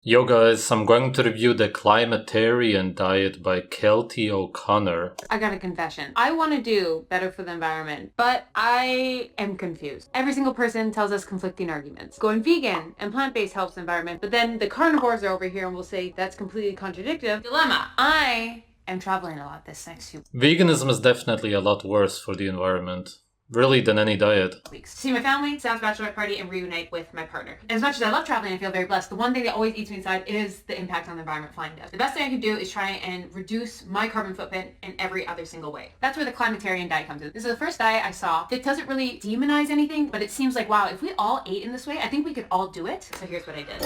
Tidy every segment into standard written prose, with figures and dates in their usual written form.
Yo guys, I'm going to review the Climatarian Diet by Kelty O'Connor. I got a confession. I want to do better for the environment, but I am confused. Every single person tells us conflicting arguments. Going vegan and plant-based helps the environment, but then the carnivores are over here and will say that's completely contradictory. Dilemma. I am traveling a lot this next few Veganism is definitely a lot worse for the environment. Really, than any diet. weeks. See my family, Sam's bachelorette party, and reunite with my partner. As much as I love traveling and feel very blessed, the one thing that always eats me inside is the impact on the environment flying does. The best thing I can do is try and reduce my carbon footprint in every other single way. That's where the Climatarian diet comes in. This is the first diet I saw that doesn't really demonize anything, but it seems like, wow, if we all ate in this way, I think we could all do it. So here's what I did.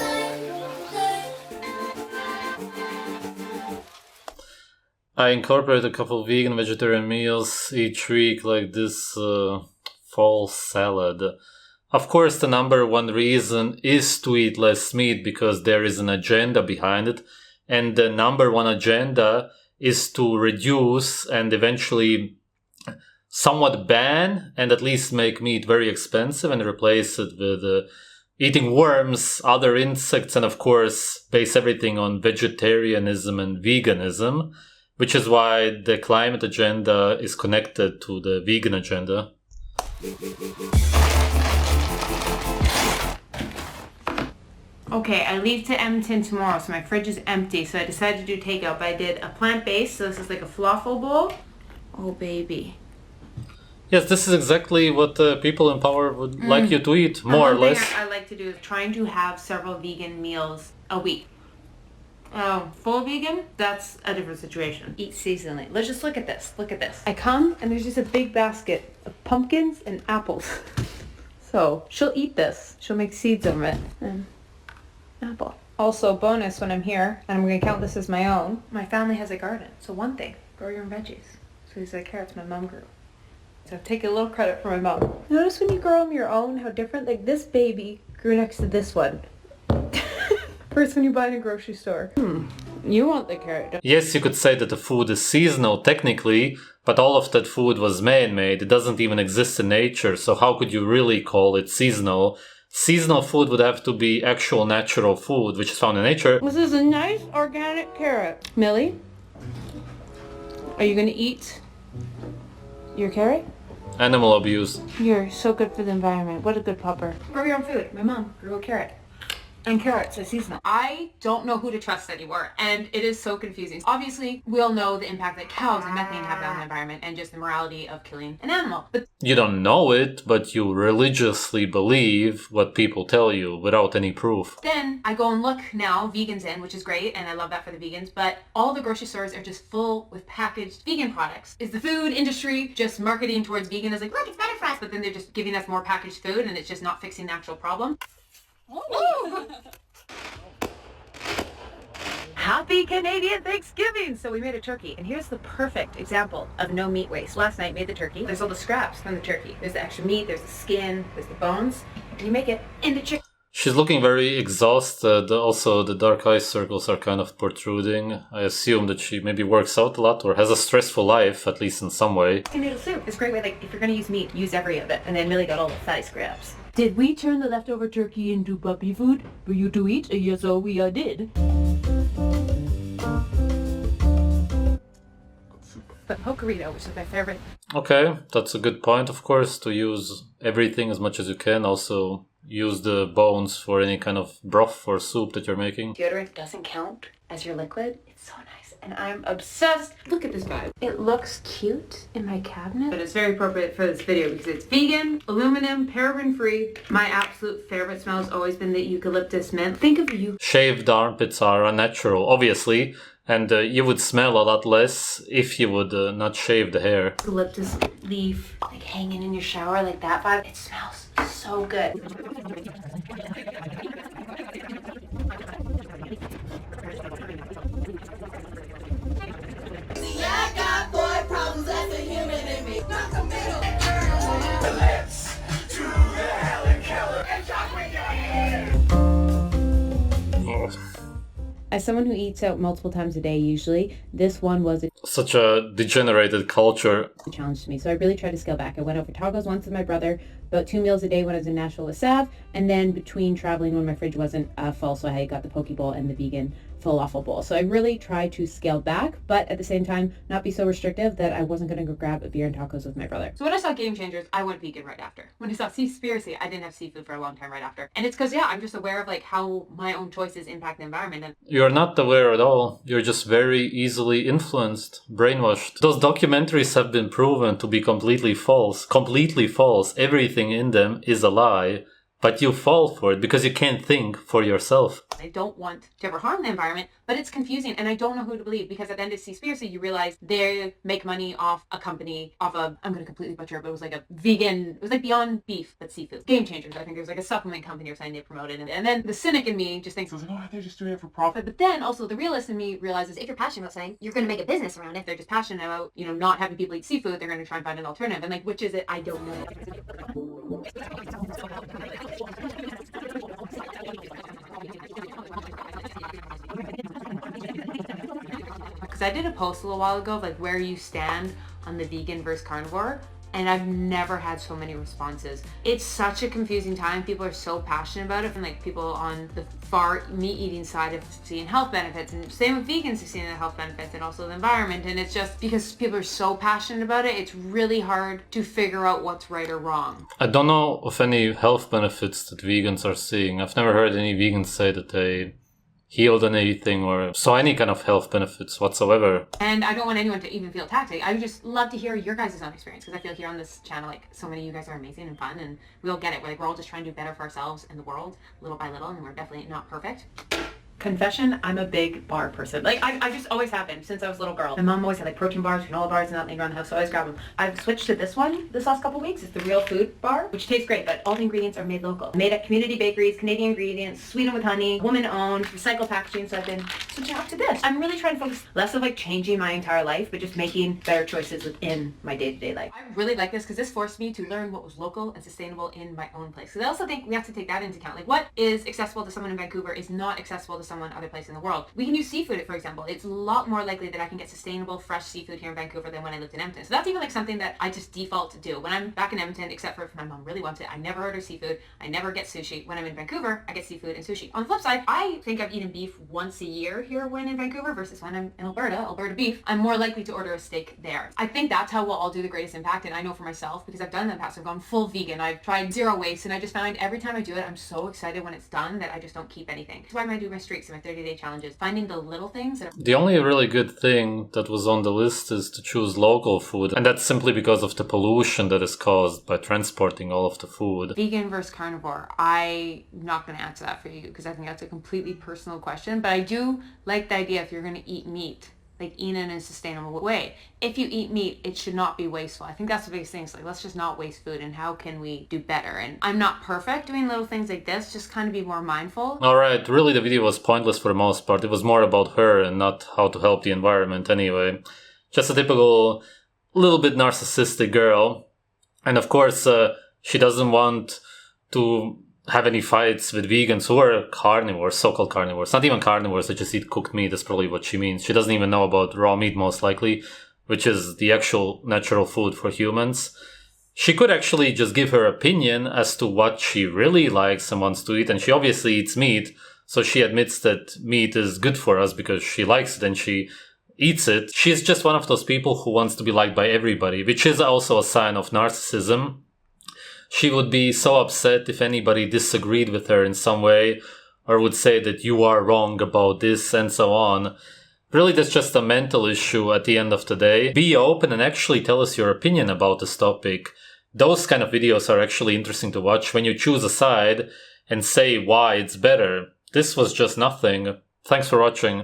I incorporate a couple vegan vegetarian meals each week, like this fall salad. Of course, the number one reason is to eat less meat because there is an agenda behind it. And the number one agenda is to reduce and eventually somewhat ban and at least make meat very expensive and replace it with eating worms, other insects, and of course base everything on vegetarianism and veganism. Which is why the climate agenda is connected to the vegan agenda. Okay, I leave to Edmonton tomorrow, so my fridge is empty, so I decided to do takeout, but I did a plant-based, so this is like a falafel bowl. Oh, baby. Yes, this is exactly what people in power would like you to eat, more or less. One thing I like to do is trying to have several vegan meals a week. Oh, full vegan? That's a different situation. Eat seasonally. Let's just look at this. Look at this. I come and there's just a big basket of pumpkins and apples. So she'll eat this. She'll make seeds of it. And apple. Also, bonus when I'm here, and I'm going to count this as my own, my family has a garden. So one thing, grow your own veggies. So these are carrots my mom grew. So take a little credit for my mom. Notice when you grow them your own, how different, like this baby grew next to this one. First when you buy in a grocery store. You want the carrot. Yes, you could say that the food is seasonal technically, but all of that food was man-made. It doesn't even exist in nature, so how could you really call it seasonal? Seasonal food would have to be actual natural food, which is found in nature. This is a nice organic carrot. Millie, are you going to eat your carrot? Animal abuse. You're so good for the environment. What a good pupper. Grow your own food. My mom grew a carrot. And carrots are seasonal. I don't know who to trust anymore, and it is so confusing. Obviously, we all know the impact that cows and methane have on the environment and just the morality of killing an animal. But You don't know it, but you religiously believe what people tell you without any proof. then I go and look now, vegans in, which is great, and I love that for the vegans, but all the grocery stores are just full with packaged vegan products. Is the food industry just marketing towards vegan as like, look, it's better for us, but then they're just giving us more packaged food and it's just not fixing the actual problem? Happy Canadian Thanksgiving! So we made a turkey, and here's the perfect example of no meat waste. Last night made the turkey. There's all the scraps from the turkey. There's the extra meat, there's the skin, there's the bones, and you make it into chicken. She's looking very exhausted. Also, the dark eye circles are kind of protruding. I assume that she maybe works out a lot or has a stressful life, at least in some way. Chicken noodle soup. It's a great way, like, if you're gonna use meat, use every of it. And then Millie got all the fatty scraps. Did we turn the leftover turkey into puppy food for you to eat? Yes, so we did. But Hokarito, which is my favorite. Okay, that's a good point, of course, to use everything as much as you can. Also, use the bones for any kind of broth or soup that you're making. Deodorant doesn't count as your liquid. It's so nice. And I'm obsessed. Look at this guy. It looks cute in my cabinet. But it's very appropriate for this video because it's vegan, aluminum, paraben-free. My absolute favorite smell has always been the eucalyptus mint. Think of you. Shaved armpits are unnatural, obviously, and you would smell a lot less if you would not shave the hair. Eucalyptus leaf, like hanging in your shower, like that vibe. It smells so good. I got boy problems, that's a human in me. Not the middle. Let's do the Helen Keller and talk with As someone who eats out multiple times a day, usually, this one was a Such a degenerated culture. challenge to me. So I really tried to scale back. I went out for tacos once with my brother, about 2 meals a day when I was in Nashville with Sav, and then between traveling when my fridge wasn't full, so I got the poke bowl and the vegan falafel bowl. So I really tried to scale back, but at the same time, not be so restrictive that I wasn't going to go grab a beer and tacos with my brother. So when I saw Game Changers, I went vegan right after. When I saw Seaspiracy, I didn't have seafood for a long time right after. And it's because, I'm just aware of like how my own choices impact the environment. And You're not aware at all. You're just very easily influenced, brainwashed. Those documentaries have been proven to be completely false. Completely false. Everything in them is a lie. But you fall for it because you can't think for yourself. I don't want to ever harm the environment, but it's confusing and I don't know who to believe because at the end of Seaspiracy, you realize they make money off a company, I'm going to completely butcher it, but it was like a vegan, it was like Beyond Beef, but seafood. Game Changers, I think it was like a supplement company or something they promoted. And then the cynic in me just thinks, they're just doing it for profit. But then also the realist in me realizes if you're passionate about something, you're going to make a business around it. If they're just passionate about, not having people eat seafood, they're going to try and find an alternative. And like, which is it? I don't know. Because I did a post a little while ago of like where you stand on the vegan versus carnivore, and I've never had so many responses. It's such a confusing time. People are so passionate about it, and like people on the far meat eating side have seen health benefits, and same with vegans have seen the health benefits and also the environment. And it's just because people are so passionate about it, it's really hard to figure out what's right or wrong. I don't know of any health benefits that vegans are seeing. I've never heard any vegans say that they healed on anything or saw any kind of health benefits whatsoever. And I don't want anyone to even feel attacked. I would just love to hear your guys' own experience because I feel here on this channel, like so many of you guys are amazing and fun, and we all get it. We're all just trying to do better for ourselves and the world little by little, and we're definitely not perfect. Confession, I'm a big bar person. Like, I just always have been since I was a little girl. My mom always had like protein bars, granola bars, and that thing around the house, so I always grab them. I've switched to this one this last couple weeks. It's the Real Food bar, which tastes great, but all the ingredients are made local. Made at community bakeries, Canadian ingredients, sweetened with honey, woman-owned, recycled packaging, so I've been switching up to this. I'm really trying to focus less of like changing my entire life, but just making better choices within my day-to-day life. I really like this because this forced me to learn what was local and sustainable in my own place. Because I also think we have to take that into account. Like, what is accessible to someone in Vancouver is not accessible to someone other place in the world. We can use seafood, for example. It's a lot more likely that I can get sustainable, fresh seafood here in Vancouver than when I lived in Edmonton. So that's even like something that I just default to do. When I'm back in Edmonton, except for if my mom really wants it, I never order seafood. I never get sushi. When I'm in Vancouver, I get seafood and sushi. On the flip side, I think I've eaten beef once a year here when in Vancouver versus when I'm in Alberta beef. I'm more likely to order a steak there. I think that's how we'll all do the greatest impact. And I know for myself, because I've done it in the past, I've gone full vegan. I've tried zero waste, and I just find every time I do it, I'm so excited when it's done that I just don't keep anything. That's why when I do my streaks and my 30-day challenges, finding the little things that are... The only really good thing that was on the list is to choose local food, and that's simply because of the pollution that is caused by transporting all of the food. Vegan versus carnivore. I'm not going to answer that for you because I think that's a completely personal question, but I do like the idea if you're going to eat meat, like eat in a sustainable way. If you eat meat, it should not be wasteful. I think that's the biggest thing. So like, let's just not waste food, and how can we do better? And I'm not perfect doing little things like this, just kind of be more mindful. Alright, really the video was pointless for the most part. It was more about her and not how to help the environment anyway. Just a typical, little bit narcissistic girl. And of course, she doesn't want to have any fights with vegans who are carnivores, so-called carnivores. Not even carnivores, they just eat cooked meat. That's probably what she means. She doesn't even know about raw meat, most likely, which is the actual natural food for humans. She could actually just give her opinion as to what she really likes and wants to eat, and she obviously eats meat, so she admits that meat is good for us because she likes it and she eats it. She's just one of those people who wants to be liked by everybody, which is also a sign of narcissism. She would be so upset if anybody disagreed with her in some way or would say that you are wrong about this and so on. Really, that's just a mental issue at the end of the day. Be open and actually tell us your opinion about this topic. Those kind of videos are actually interesting to watch when you choose a side and say why it's better. This was just nothing. Thanks for watching.